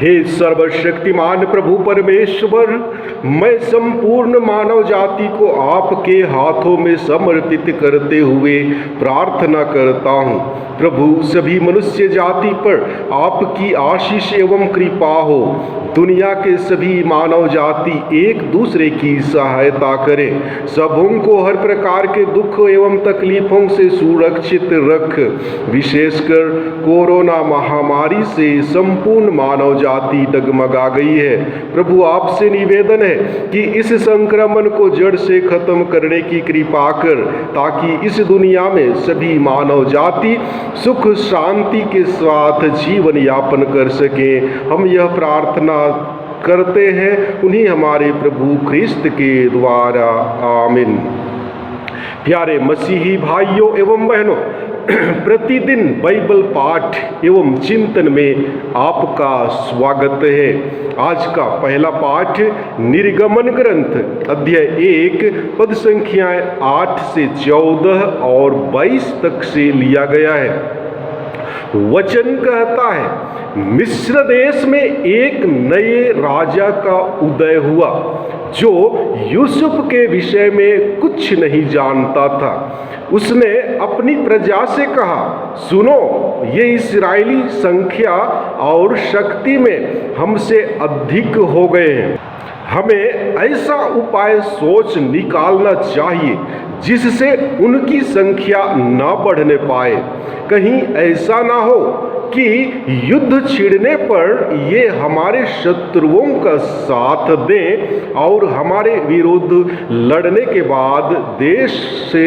हे सर्वशक्तिमान प्रभु परमेश्वर, मैं संपूर्ण मानव जाति को आपके हाथों में समर्पित करते हुए प्रार्थना करता हूँ। प्रभु, सभी मनुष्य जाति पर आपकी आशीष एवं कृपा हो। दुनिया के सभी मानव जाति एक दूसरे की सहायता करें। सबों को हर प्रकार के दुख एवं तकलीफों से सुरक्षित रख। विशेषकर कोरोना महामारी से संपूर्ण मानव जाति डगमगा गई है। प्रभु, आपसे निवेदन है कि इस संक्रमण को जड़ से खत्म करने की कृपा कर, ताकि इस दुनिया में सभी मानव जाति सुख शांति के साथ जीवन यापन कर सके। हम यह प्रार्थना करते हैं उन्हीं हमारे प्रभु ख्रिस्त के द्वारा, आमीन। प्यारे मसीही भाइयों एवं बहनों, प्रतिदिन बाइबल पाठ एवं चिंतन में आपका स्वागत है। आज का पहला पाठ निर्गमन ग्रंथ अध्याय 1 पद संख्याएं 8 से 14 और 22 तक से लिया गया है। वचन कहता है, मिस्र देश में एक नए राजा का उदय हुआ जो यूसुफ के विषय में कुछ नहीं जानता था। उसने अपनी प्रजा से कहा, सुनो, ये इस्राएली संख्या और शक्ति में हमसे अधिक हो गए हैं। हमें ऐसा उपाय सोच निकालना चाहिए जिससे उनकी संख्या न बढ़ने पाए। कहीं ऐसा ना हो कि युद्ध छिड़ने पर ये हमारे शत्रुओं का साथ दें और हमारे विरुद्ध लड़ने के बाद देश से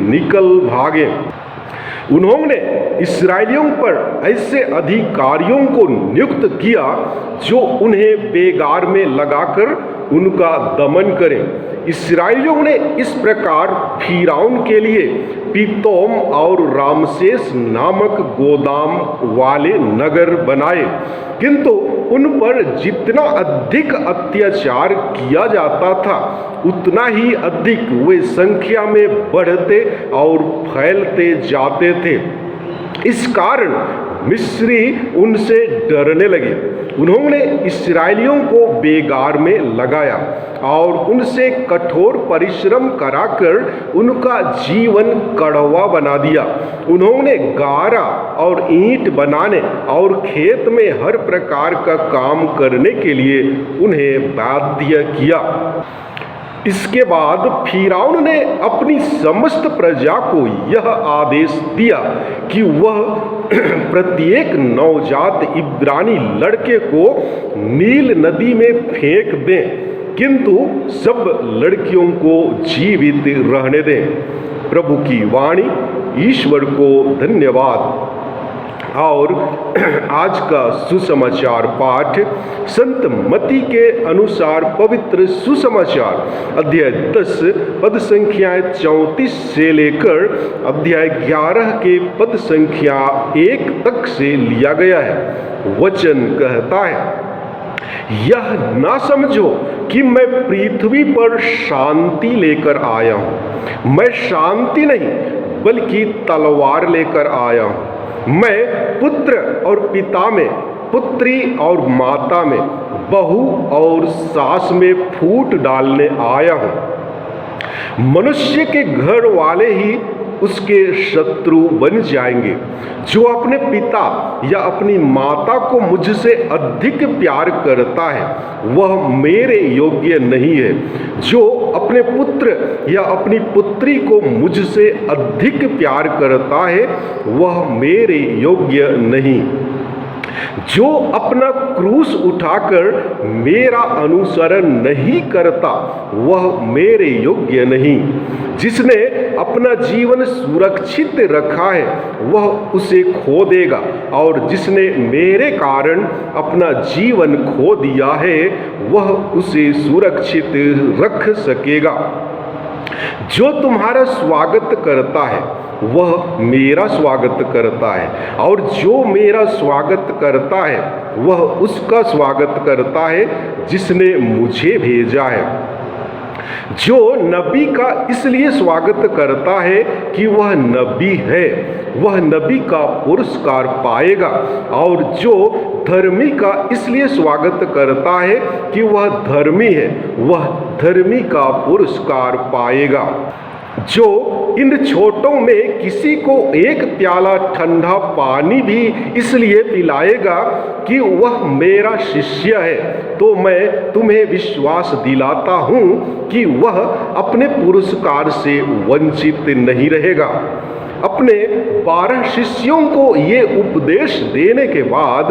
निकल भागें। उन्होंने इस्राएलियों पर ऐसे अधिकारियों को नियुक्त किया जो उन्हें बेगार में लगाकर उनका दमन करें। इस्राएलियों ने इस प्रकार फिरौन के लिए पितोम और रामसेस नामक गोदाम वाले नगर बनाए, किंतु उन पर जितना अधिक अत्याचार किया जाता था उतना ही अधिक वे संख्या में बढ़ते और फैलते जाते थे। इस कारण मिस्री उनसे डरने लगे। उन्होंने इस्राएलियों को बेगार में लगाया और उनसे कठोर परिश्रम कराकर उनका जीवन कड़वा बना दिया। उन्होंने गारा और ईंट बनाने और खेत में हर प्रकार का काम करने के लिए उन्हें बाध्य किया। इसके बाद फिरौन ने अपनी समस्त प्रजा को यह आदेश दिया कि वह प्रत्येक नवजात इब्रानी लड़के को नील नदी में फेंक दें, किंतु सब लड़कियों को जीवित रहने दें। प्रभु की वाणी। ईश्वर को धन्यवाद। और आज का सुसमाचार पाठ संत मत्ती के अनुसार पवित्र सुसमाचार अध्याय 10 पद संख्याएं 34 से लेकर अध्याय 11 के पद संख्या 1 तक से लिया गया है। वचन कहता है, यह ना समझो कि मैं पृथ्वी पर शांति लेकर आया हूँ। मैं शांति नहीं बल्कि तलवार लेकर आया हूँ। मैं पुत्र और पिता में, पुत्री और माता में, बहू और सास में फूट डालने आया हूँ। मनुष्य के घर वाले ही उसके शत्रु बन जाएंगे। जो अपने पिता या अपनी माता को मुझसे अधिक प्यार करता है वह मेरे योग्य नहीं है। जो अपने पुत्र या अपनी पुत्री को मुझसे अधिक प्यार करता है वह मेरे योग्य नहीं। जो अपना क्रूस उठाकर मेरा अनुसरण नहीं करता वह मेरे योग्य नहीं। जिसने अपना जीवन सुरक्षित रखा है वह उसे खो देगा, और जिसने मेरे कारण अपना जीवन खो दिया है वह उसे सुरक्षित रख सकेगा। जो तुम्हारा स्वागत करता है वह मेरा स्वागत करता है, और जो मेरा स्वागत करता है वह उसका स्वागत करता है जिसने मुझे भेजा है। जो नबी का इसलिए स्वागत करता है कि वह नबी है, वह नबी का पुरस्कार पाएगा, और जो धर्मी का इसलिए स्वागत करता है कि वह धर्मी है, वह धर्मी का पुरस्कार पाएगा। जो इन छोटों में किसी को एक प्याला ठंडा पानी भी इसलिए पिलाएगा कि वह मेरा शिष्य है, तो मैं तुम्हें विश्वास दिलाता हूँ कि वह अपने पुरस्कार से वंचित नहीं रहेगा। अपने 12 शिष्यों को ये उपदेश देने के बाद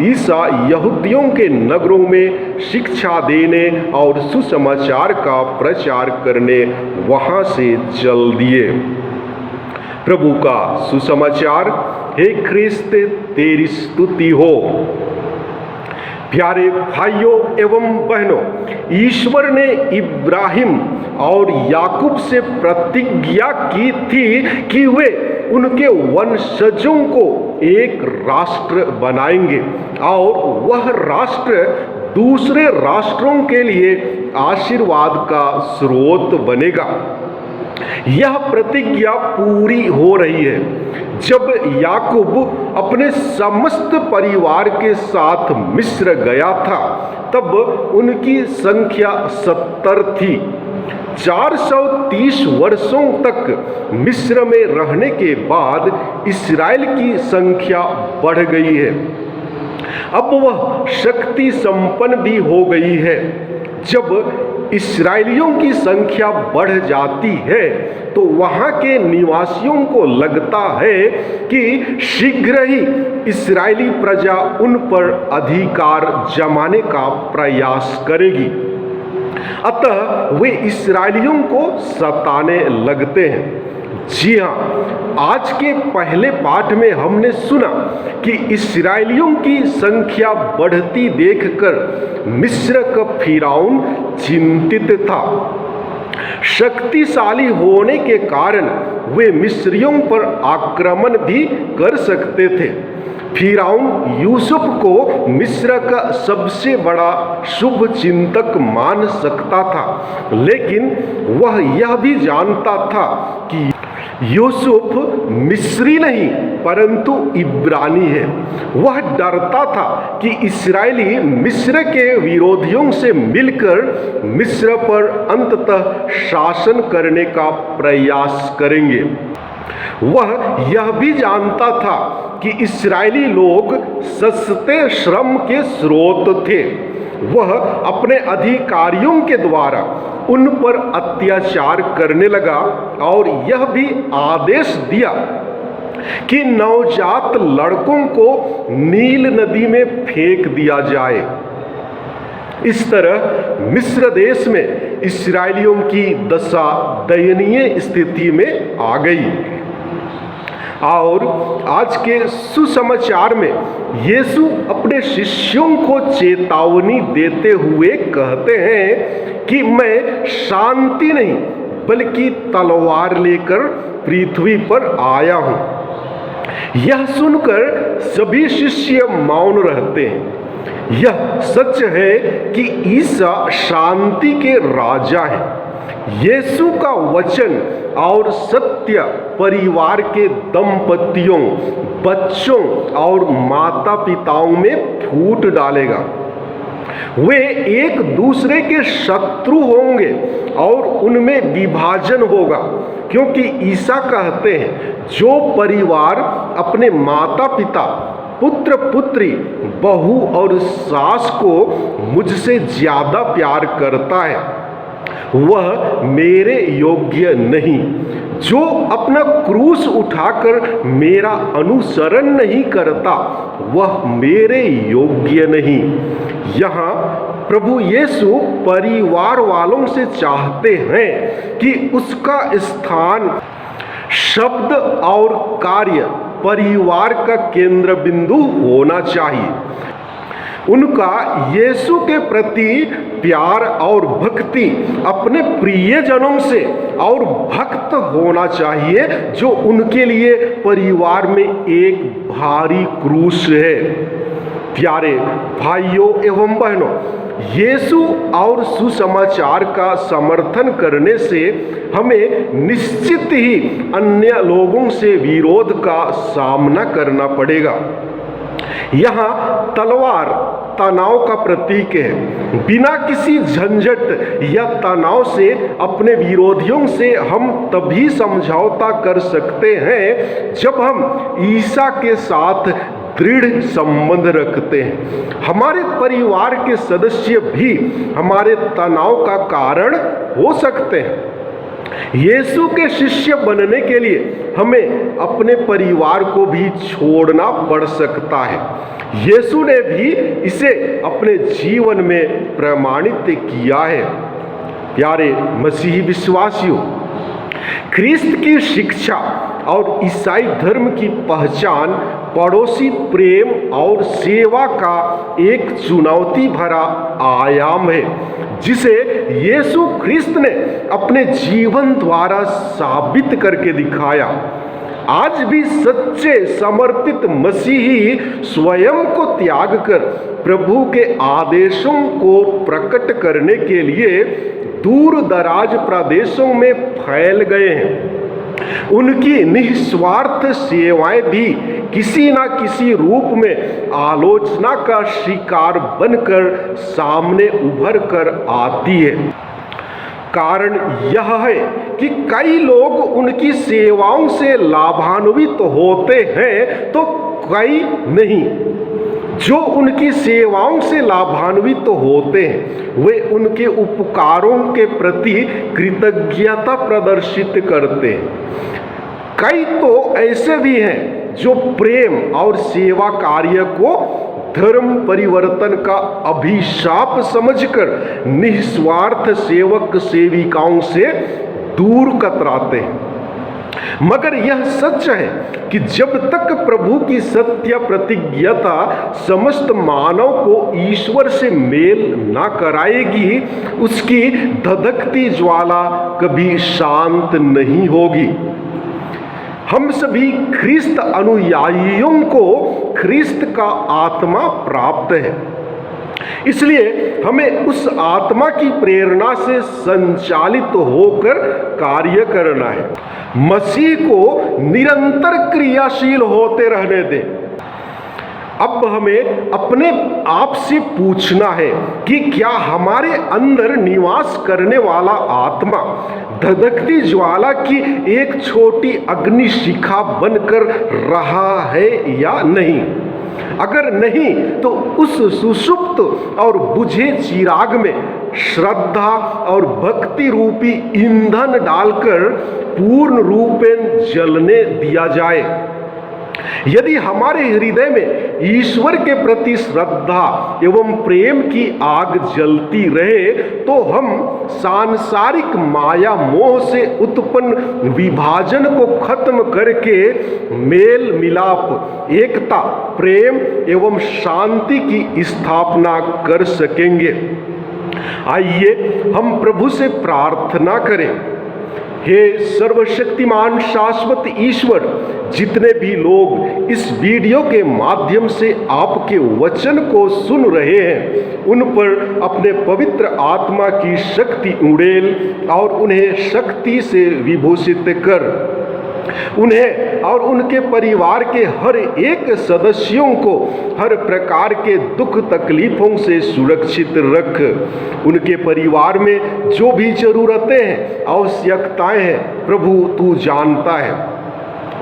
ईसा यहूदियों के नगरों में शिक्षा देने और सुसमाचार का प्रचार करने वहाँ से चल दिए। प्रभु का सुसमाचार। हे ख्रिस्त, तेरी स्तुति हो। प्यारे भाइयों एवं बहनों, ईश्वर ने इब्राहिम और याकूब से प्रतिज्ञा की थी कि वे उनके वंशजों को एक राष्ट्र बनाएंगे और वह राष्ट्र दूसरे राष्ट्रों के लिए आशीर्वाद का स्रोत बनेगा। यह प्रतिज्ञा पूरी हो रही है। जब याकूब अपने समस्त परिवार के साथ मिस्र गया था, तब उनकी संख्या 70 थी। 430 वर्षों तक मिस्र में रहने के बाद इस्राएल की संख्या बढ़ गई है। अब वह शक्ति संपन्न भी हो गई है। जब इस्राएलियों की संख्या बढ़ जाती है तो वहाँ के निवासियों को लगता है कि शीघ्र ही इस्राएली प्रजा उन पर अधिकार जमाने का प्रयास करेगी। अतः वे इस्राएलियों को सताने लगते हैं। जी हाँ, आज के पहले पाठ में हमने सुना कि इस्राएलियों की संख्या बढ़ती देखकर मिस्र का फिरौन चिंतित था। शक्तिशाली होने के कारण वे मिस्रियों पर आक्रमण भी कर सकते थे। फिरौन यूसुफ को मिस्र का सबसे बड़ा शुभ चिंतक मान सकता था, लेकिन वह यह भी जानता था कि यूसुफ मिस्री नहीं परंतु इब्रानी है। वह डरता था कि इस्राएली मिस्र के विरोधियों से मिलकर मिस्र पर अंततः शासन करने का प्रयास करेंगे। वह यह भी जानता था कि इस्राएली लोग सस्ते श्रम के स्रोत थे। वह अपने अधिकारियों के द्वारा उन पर अत्याचार करने लगा और यह भी आदेश दिया कि नवजात लड़कों को नील नदी में फेंक दिया जाए। इस तरह मिस्र देश में इस्राएलियों की दशा दयनीय स्थिति में आ गई। और आज के सुसमाचार में यीशु अपने शिष्यों को चेतावनी देते हुए कहते हैं कि मैं शांति नहीं बल्कि तलवार लेकर पृथ्वी पर आया हूँ। यह सुनकर सभी शिष्य मौन रहते हैं। यह सच है कि ईसा शांति के राजा हैं। यीशु का वचन और सत्य परिवार के दंपतियों, बच्चों और माता पिताओं में फूट डालेगा। वे एक दूसरे के शत्रु होंगे और उनमें विभाजन होगा, क्योंकि ईसा कहते हैं जो परिवार अपने माता पिता, पुत्र पुत्री, बहू और सास को मुझसे ज्यादा प्यार करता है वह मेरे योग्य नहीं। जो अपना क्रूस उठाकर मेरा अनुसरण नहीं करता वह मेरे योग्य नहीं। यहाँ प्रभु यीशु परिवार वालों से चाहते हैं कि उसका स्थान शब्द और कार्य परिवार का केंद्र बिंदु होना चाहिए। उनका यीशु के प्रति प्यार और भक्ति अपने प्रियजनों से और भक्त होना चाहिए, जो उनके लिए परिवार में एक भारी क्रूस है। प्यारे भाइयों एवं बहनों, यीशु और सुसमाचार का समर्थन करने से हमें निश्चित ही अन्य लोगों से विरोध का सामना करना पड़ेगा। यहाँ तलवार तनाव का प्रतीक है। बिना किसी झंझट या तनाव से अपने विरोधियों से हम तभी समझौता कर सकते हैं जब हम ईसा के साथ दृढ़ संबंध रखते हैं। हमारे परिवार के सदस्य भी हमारे तनाव का कारण हो सकते हैं। यीशु के शिष्य बनने के लिए हमें अपने परिवार को भी छोड़ना पड़ सकता है। यीशु ने भी इसे अपने जीवन में प्रमाणित किया है। प्यारे मसीही विश्वासियों, ख्रिस्त की शिक्षा और ईसाई धर्म की पहचान पड़ोसी प्रेम और सेवा का एक चुनौती भरा आयाम है, जिसे यीशु ख्रिस्त ने अपने जीवन द्वारा साबित करके दिखाया। आज भी सच्चे समर्पित मसीही स्वयं को त्याग कर प्रभु के आदेशों को प्रकट करने के लिए दूर दराज प्रदेशों में फैल गए हैं। उनकी निस्वार्थ सेवाएं भी किसी न किसी रूप में आलोचना का शिकार बनकर सामने उभर कर आती है। कारण यह है कि कई लोग उनकी सेवाओं से लाभान्वित होते हैं तो कई नहीं। जो उनकी सेवाओं से लाभान्वित होते हैं वे उनके उपकारों के प्रति कृतज्ञता प्रदर्शित करते हैं। कई तो ऐसे भी हैं जो प्रेम और सेवा कार्य को धर्म परिवर्तन का अभिशाप समझकर निस्वार्थ सेवक सेविकाओं से दूर कतराते हैं। मगर यह सच है कि जब तक प्रभु की सत्य प्रतिज्ञता समस्त मानव को ईश्वर से मेल ना कराएगी, उसकी धधकती ज्वाला कभी शांत नहीं होगी। हम सभी ख्रिस्त अनुयायियों को ख्रिस्त का आत्मा प्राप्त है, इसलिए हमें उस आत्मा की प्रेरणा से संचालित होकर कार्य करना है। मसीह को निरंतर क्रियाशील होते रहने दें। अब हमें अपने आप से पूछना है कि क्या हमारे अंदर निवास करने वाला आत्मा धधकती ज्वाला की एक छोटी अग्निशिखा बनकर रहा है या नहीं। अगर नहीं तो उस सुषुप्त और बुझे चिराग में श्रद्धा और भक्ति रूपी ईंधन डालकर पूर्ण रूपेण जलने दिया जाए। यदि हमारे हृदय में ईश्वर के प्रति श्रद्धा एवं प्रेम की आग जलती रहे तो हम सांसारिक माया मोह से उत्पन्न विभाजन को खत्म करके मेल मिलाप, एकता, प्रेम एवं शांति की स्थापना कर सकेंगे। आइए हम प्रभु से प्रार्थना करें। हे सर्वशक्तिमान शाश्वत ईश्वर, जितने भी लोग इस वीडियो के माध्यम से आपके वचन को सुन रहे हैं, उन पर अपने पवित्र आत्मा की शक्ति उड़ेल और उन्हें शक्ति से विभूषित कर। उन्हें और उनके परिवार के हर एक सदस्यों को हर प्रकार के दुख तकलीफों से सुरक्षित रख। उनके परिवार में जो भी जरूरतें हैं, आवश्यकताएं हैं, प्रभु तू जानता है।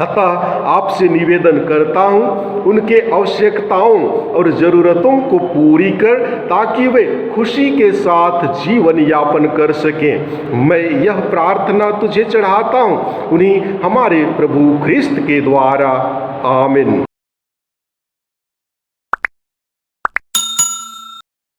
अतः आपसे निवेदन करता हूँ, उनके आवश्यकताओं और ज़रूरतों को पूरी कर, ताकि वे खुशी के साथ जीवन यापन कर सकें। मैं यह प्रार्थना तुझे चढ़ाता हूँ, उन्हीं हमारे प्रभु ख्रिस्त के द्वारा। आमीन।